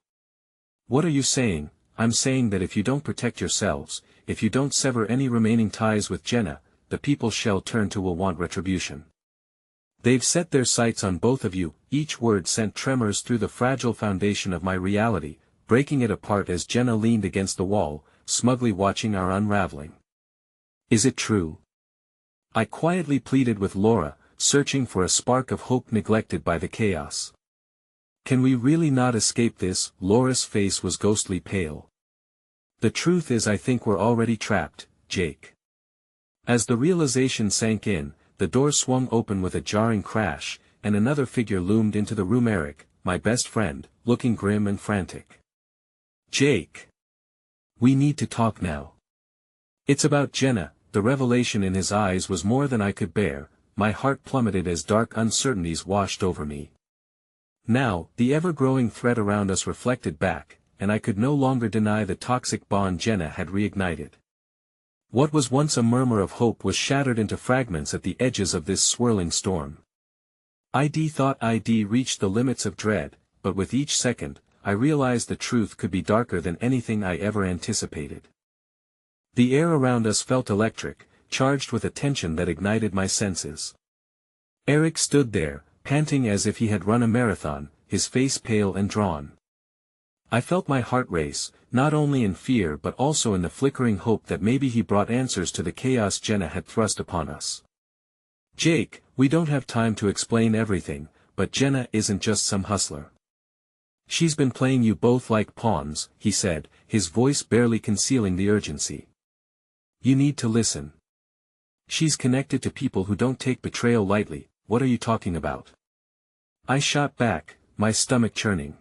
What are you saying? I'm saying that if you don't protect yourselves, if you don't sever any remaining ties with Jenna, the people Shell turn to will want retribution. They've set their sights on both of you. Each word sent tremors through the fragile foundation of my reality, breaking it apart as Jenna leaned against the wall, smugly watching our unraveling. Is it true? I quietly pleaded with Laura, searching for a spark of hope neglected by the chaos. Can we really not escape this? Laura's face was ghostly pale. The truth is, I think we're already trapped, Jake. As the realization sank in, the door swung open with a jarring crash, and another figure loomed into the room. Eric, my best friend, looking grim and frantic. Jake! We need to talk now. It's about Jenna. The revelation in his eyes was more than I could bear. My heart plummeted as dark uncertainties washed over me. Now, the ever-growing threat around us reflected back, and I could no longer deny the toxic bond Jenna had reignited. What was once a murmur of hope was shattered into fragments at the edges of this swirling storm. I'd thought I'd reached the limits of dread, but with each second, I realized the truth could be darker than anything I ever anticipated. The air around us felt electric, charged with a tension that ignited my senses. Eric stood there, panting as if he had run a marathon, his face pale and drawn. I felt my heart race, not only in fear but also in the flickering hope that maybe he brought answers to the chaos Jenna had thrust upon us. "Jake, we don't have time to explain everything, but Jenna isn't just some hustler. She's been playing you both like pawns," he said, his voice barely concealing the urgency. "You need to listen. She's connected to people who don't take betrayal lightly." "What are you talking about?" I shot back, my stomach churning.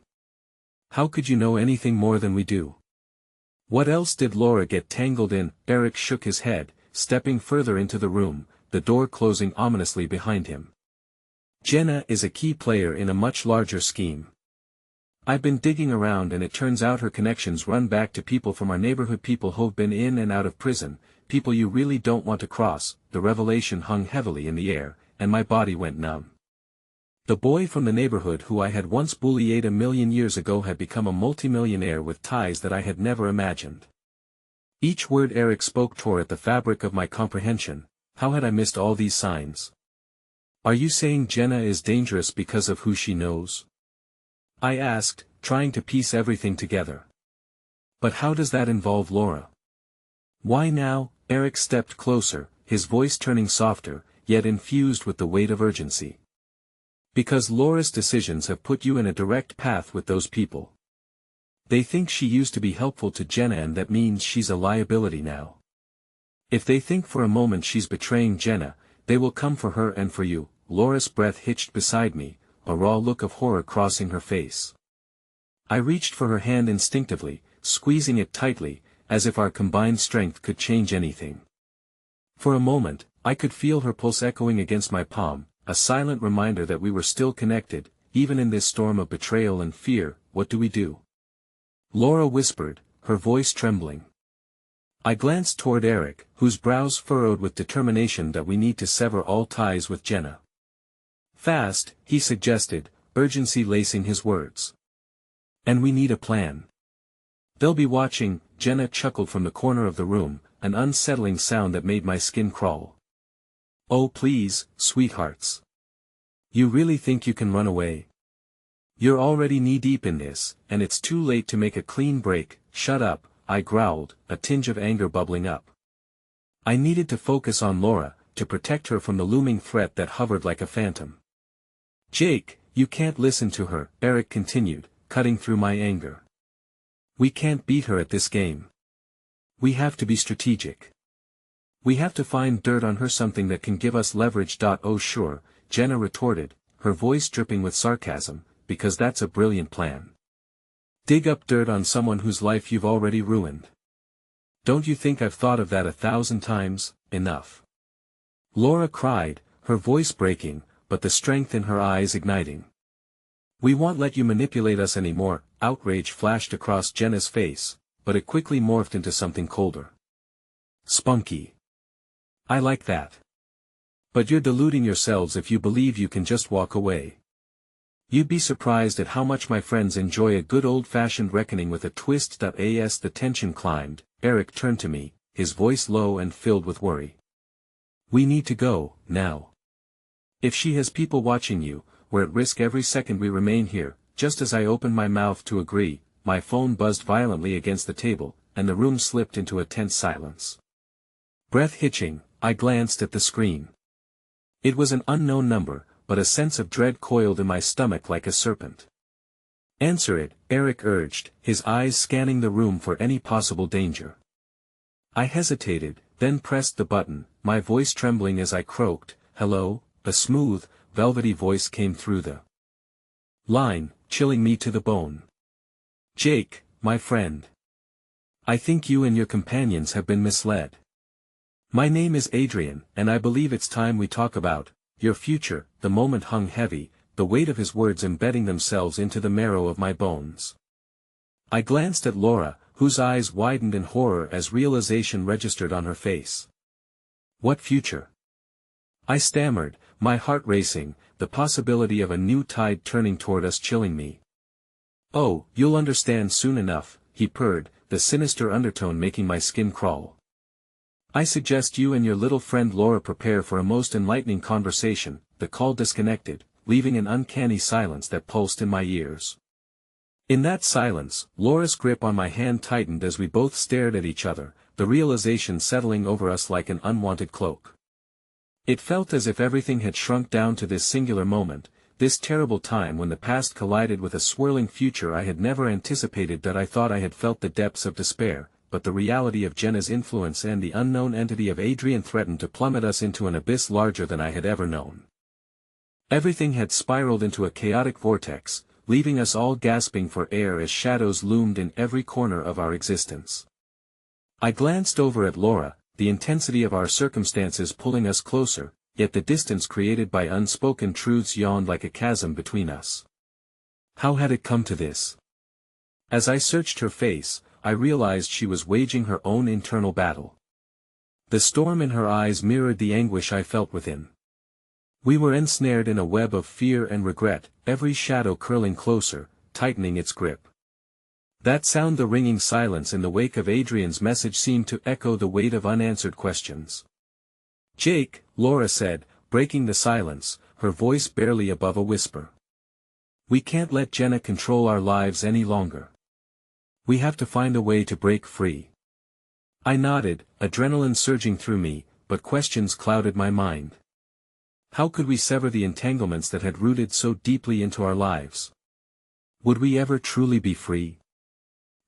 "How could you know anything more than we do? What else did Laura get tangled in?" Eric shook his head, stepping further into the room, the door closing ominously behind him. "Jenna is a key player in a much larger scheme. I've been digging around and it turns out her connections run back to people from our neighborhood, people who've been in and out of prison, people you really don't want to cross." The revelation hung heavily in the air, and my body went numb. The boy from the neighborhood who I had once bullied 1,000,000 years ago had become a multimillionaire with ties that I had never imagined. Each word Eric spoke tore at the fabric of my comprehension. How had I missed all these signs? "Are you saying Jenna is dangerous because of who she knows?" I asked, trying to piece everything together. "But how does that involve Laura?" "Why now?" Eric stepped closer, his voice turning softer, yet infused with the weight of urgency. "Because Laura's decisions have put you in a direct path with those people. They think she used to be helpful to Jenna and that means she's a liability now. If they think for a moment she's betraying Jenna, they will come for her and for you." Laura's breath hitched beside me, a raw look of horror crossing her face. I reached for her hand instinctively, squeezing it tightly, as if our combined strength could change anything. For a moment, I could feel her pulse echoing against my palm, a silent reminder that we were still connected, even in this storm of betrayal and fear. "What do we do?" Laura whispered, her voice trembling. I glanced toward Eric, whose brows furrowed with determination. "That we need to sever all ties with Jenna. Fast," he suggested, urgency lacing his words. "And we need a plan. They'll be watching." Jenna chuckled from the corner of the room, an unsettling sound that made my skin crawl. "Oh please, sweethearts. You really think you can run away? You're already knee-deep in this, and it's too late to make a clean break." "Shut up," I growled, a tinge of anger bubbling up. I needed to focus on Laura, to protect her from the looming threat that hovered like a phantom. "Jake, you can't listen to her," Eric continued, cutting through my anger. "We can't beat her at this game. We have to be strategic. We have to find dirt on her, something that can give us leverage." "Oh sure," Jenna retorted, her voice dripping with sarcasm, "because that's a brilliant plan. Dig up dirt on someone whose life you've already ruined. Don't you think I've thought of that 1,000 times? Enough." Laura cried, her voice breaking, but the strength in her eyes igniting. "We won't let you manipulate us anymore." Outrage flashed across Jenna's face, but it quickly morphed into something colder. "Spunky. I like that. But you're deluding yourselves if you believe you can just walk away. You'd be surprised at how much my friends enjoy a good old-fashioned reckoning with a twist." As the tension climbed, Eric turned to me, his voice low and filled with worry. "We need to go, now. If she has people watching you, we're at risk every second we remain here." Just as I opened my mouth to agree, my phone buzzed violently against the table, and the room slipped into a tense silence. Breath hitching, I glanced at the screen. It was an unknown number, but a sense of dread coiled in my stomach like a serpent. "Answer it," Eric urged, his eyes scanning the room for any possible danger. I hesitated, then pressed the button, my voice trembling as I croaked, "Hello." A smooth, velvety voice came through the line, chilling me to the bone. "Jake, my friend. I think you and your companions have been misled. My name is Adrian, and I believe it's time we talk about your future." The moment hung heavy, the weight of his words embedding themselves into the marrow of my bones. I glanced at Laura, whose eyes widened in horror as realization registered on her face. "What future?" I stammered, my heart racing, the possibility of a new tide turning toward us chilling me. Oh, you'll understand soon enough, he purred, the sinister undertone making my skin crawl. I suggest you and your little friend Laura prepare for a most enlightening conversation. The call disconnected, leaving an uncanny silence that pulsed in my ears. In that silence, Laura's grip on my hand tightened as we both stared at each other, the realization settling over us like an unwanted cloak. It felt as if everything had shrunk down to this singular moment, this terrible time when the past collided with a swirling future. I had never anticipated that. I thought I had felt the depths of despair, but the reality of Jenna's influence and the unknown entity of Adrian threatened to plummet us into an abyss larger than I had ever known. Everything had spiraled into a chaotic vortex, leaving us all gasping for air as shadows loomed in every corner of our existence. I glanced over at Laura, the intensity of our circumstances pulling us closer, yet the distance created by unspoken truths yawned like a chasm between us. How had it come to this? As I searched her face, I realized she was waging her own internal battle. The storm in her eyes mirrored the anguish I felt within. We were ensnared in a web of fear and regret, every shadow curling closer, tightening its grip. That sound, the ringing silence in the wake of Adrian's message, seemed to echo the weight of unanswered questions. "Jake," Laura said, breaking the silence, her voice barely above a whisper. "We can't let Jenna control our lives any longer. We have to find a way to break free." I nodded, adrenaline surging through me, but questions clouded my mind. How could we sever the entanglements that had rooted so deeply into our lives? Would we ever truly be free?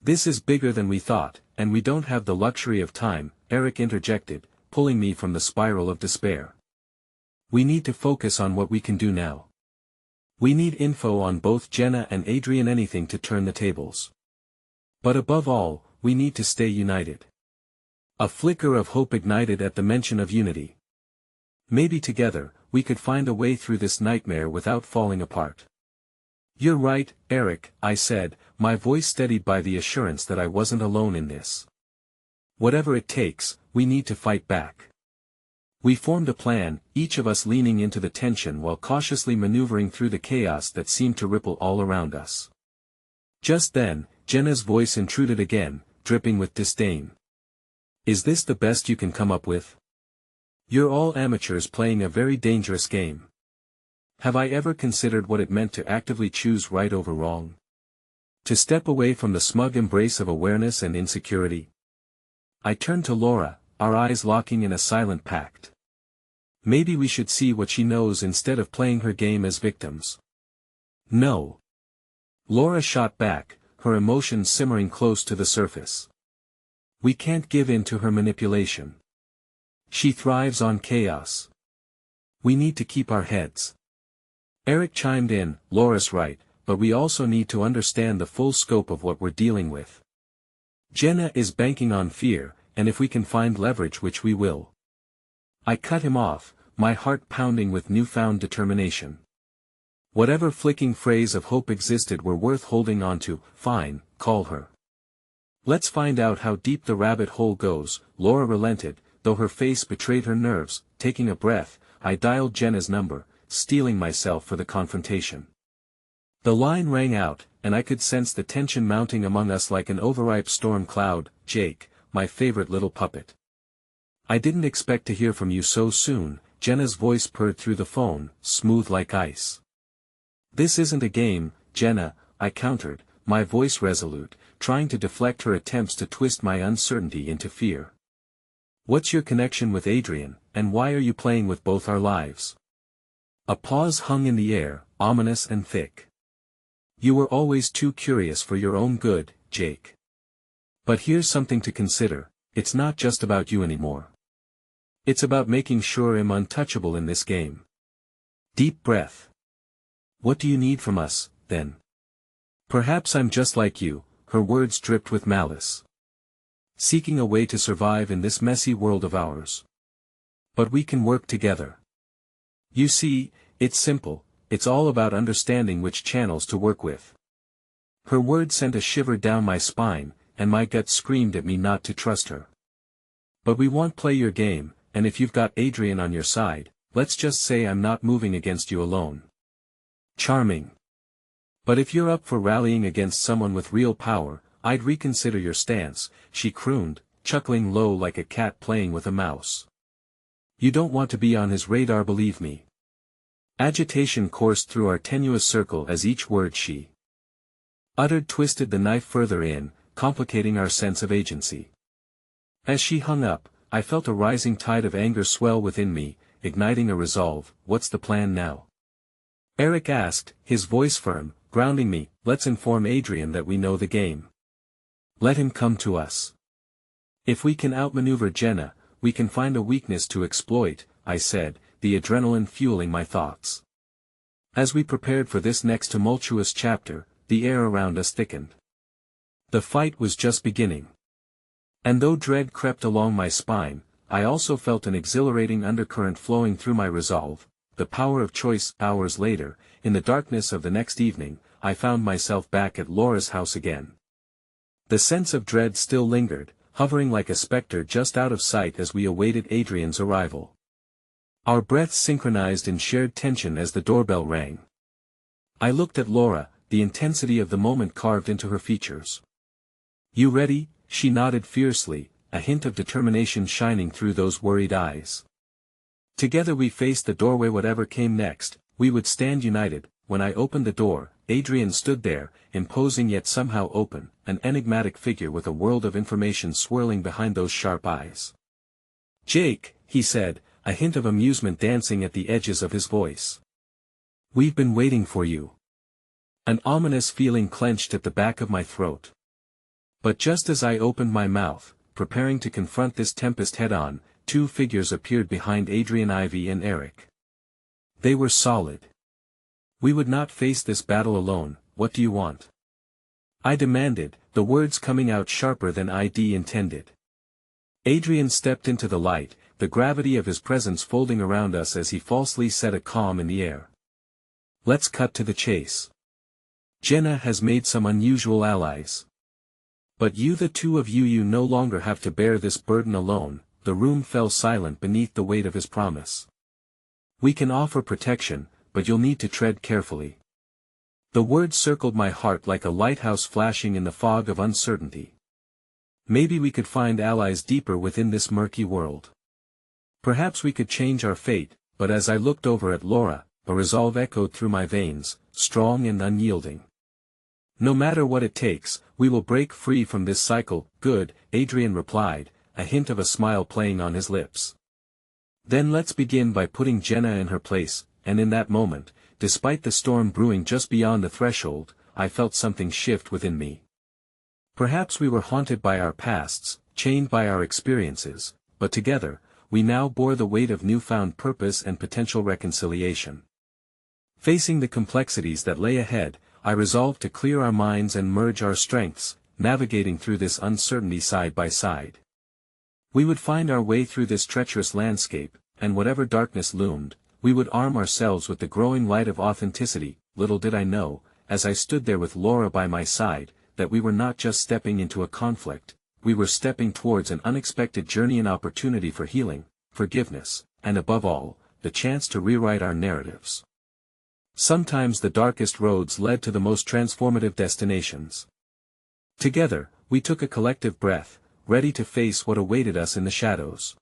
"This is bigger than we thought, and we don't have the luxury of time," Eric interjected, pulling me from the spiral of despair. "We need to focus on what we can do now. We need info on both Jenna and Adrian, anything to turn the tables. But above all, we need to stay united." A flicker of hope ignited at the mention of unity. Maybe together, we could find a way through this nightmare without falling apart. "You're right, Eric," I said, my voice steadied by the assurance that I wasn't alone in this. "Whatever it takes, we need to fight back." We formed a plan, each of us leaning into the tension while cautiously maneuvering through the chaos that seemed to ripple all around us. Just then, Jenna's voice intruded again, dripping with disdain. "Is this the best you can come up with? You're all amateurs playing a very dangerous game. Have I ever considered what it meant to actively choose right over wrong? To step away from the smug embrace of awareness and insecurity?" I turned to Laura, our eyes locking in a silent pact. Maybe we should see what she knows instead of playing her game as victims. "No." Laura shot back, her emotions simmering close to the surface. "We can't give in to her manipulation. She thrives on chaos. We need to keep our heads." Eric chimed in, "Laura's right, but we also need to understand the full scope of what we're dealing with. Jenna is banking on fear, and if we can find leverage, which we will." I cut him off, my heart pounding with newfound determination. Whatever flicking phrase of hope existed were worth holding on to. "Fine, call her. Let's find out how deep the rabbit hole goes." Laura relented, though her face betrayed her nerves. Taking a breath, I dialed Jenna's number, steeling myself for the confrontation. The line rang out, and I could sense the tension mounting among us like an overripe storm cloud. "Jake, my favorite little puppet. I didn't expect to hear from you so soon." Jenna's voice purred through the phone, smooth like ice. "This isn't a game, Jenna," I countered, my voice resolute, trying to deflect her attempts to twist my uncertainty into fear. "What's your connection with Adrian, and why are you playing with both our lives?" A pause hung in the air, ominous and thick. "You were always too curious for your own good, Jake. But here's something to consider, it's not just about you anymore. It's about making sure I'm untouchable in this game." Deep breath. "What do you need from us, then?" "Perhaps I'm just like you," her words dripped with malice. "Seeking a way to survive in this messy world of ours. But we can work together. You see, it's simple, it's all about understanding which channels to work with." Her words sent a shiver down my spine, and my gut screamed at me not to trust her. "But we won't play your game, and if you've got Adrian on your side, let's just say I'm not moving against you alone." "Charming. But if you're up for rallying against someone with real power, I'd reconsider your stance, she crooned, chuckling low like a cat playing with a mouse. You don't want to be on his radar, believe me. Agitation coursed through our tenuous circle as each word she uttered twisted the knife further in, complicating our sense of agency. As she hung up, I felt a rising tide of anger swell within me, igniting a resolve. What's the plan now? Eric asked, his voice firm, grounding me. Let's inform Adrian that we know the game. Let him come to us. If we can outmaneuver Jenna, we can find a weakness to exploit, I said, the adrenaline fueling my thoughts. As we prepared for this next tumultuous chapter, the air around us thickened. The fight was just beginning. And though dread crept along my spine, I also felt an exhilarating undercurrent flowing through my resolve, the power of choice. Hours later, in the darkness of the next evening, I found myself back at Laura's house again. The sense of dread still lingered, hovering like a specter just out of sight as we awaited Adrian's arrival. Our breaths synchronized in shared tension as the doorbell rang. I looked at Laura, the intensity of the moment carved into her features. You ready? She nodded fiercely, a hint of determination shining through those worried eyes. Together we faced the doorway. Whatever came next, we would stand united. When I opened the door, Adrian stood there, imposing yet somehow open, an enigmatic figure with a world of information swirling behind those sharp eyes. Jake, he said, a hint of amusement dancing at the edges of his voice. We've been waiting for you. An ominous feeling clenched at the back of my throat. But just as I opened my mouth, preparing to confront this tempest head-on, two figures appeared behind Adrian: Ivy and Eric. They were solid. We would not face this battle alone. What do you want? I demanded, the words coming out sharper than I'd intended. Adrian stepped into the light, the gravity of his presence folding around us as he falsely set a calm in the air. Let's cut to the chase. Jenna has made some unusual allies. But the two of you no longer have to bear this burden alone. The room fell silent beneath the weight of his promise. We can offer protection, but you'll need to tread carefully. The words circled my heart like a lighthouse flashing in the fog of uncertainty. Maybe we could find allies deeper within this murky world. Perhaps we could change our fate, but as I looked over at Laura, a resolve echoed through my veins, strong and unyielding. No matter what it takes, we will break free from this cycle. Good, Adrian replied, a hint of a smile playing on his lips. Then let's begin by putting Jenna in her place. And in that moment, despite the storm brewing just beyond the threshold, I felt something shift within me. Perhaps we were haunted by our pasts, chained by our experiences, but together, we now bore the weight of newfound purpose and potential reconciliation. Facing the complexities that lay ahead, I resolved to clear our minds and merge our strengths, navigating through this uncertainty side by side. We would find our way through this treacherous landscape, and whatever darkness loomed, we would arm ourselves with the growing light of authenticity. Little did I know, as I stood there with Laura by my side, that we were not just stepping into a conflict, we were stepping towards an unexpected journey, an opportunity for healing, forgiveness, and above all, the chance to rewrite our narratives. Sometimes the darkest roads led to the most transformative destinations. Together, we took a collective breath, ready to face what awaited us in the shadows.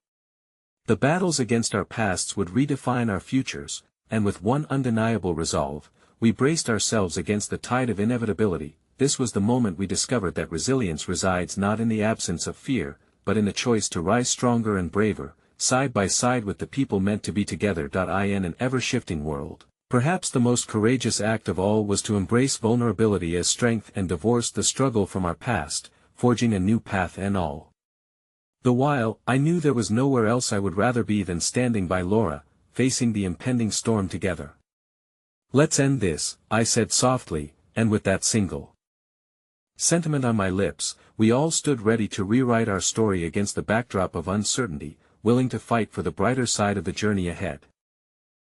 The battles against our pasts would redefine our futures, and with one undeniable resolve, we braced ourselves against the tide of inevitability. This was the moment we discovered that resilience resides not in the absence of fear, but in the choice to rise stronger and braver, side by side with the people meant to be together. In an ever-shifting world, perhaps the most courageous act of all was to embrace vulnerability as strength and divorce the struggle from our past, forging a new path and all. The while, I knew there was nowhere else I would rather be than standing by Laura, facing the impending storm together. Let's end this, I said softly, and with that single sentiment on my lips, we all stood ready to rewrite our story against the backdrop of uncertainty, willing to fight for the brighter side of the journey ahead.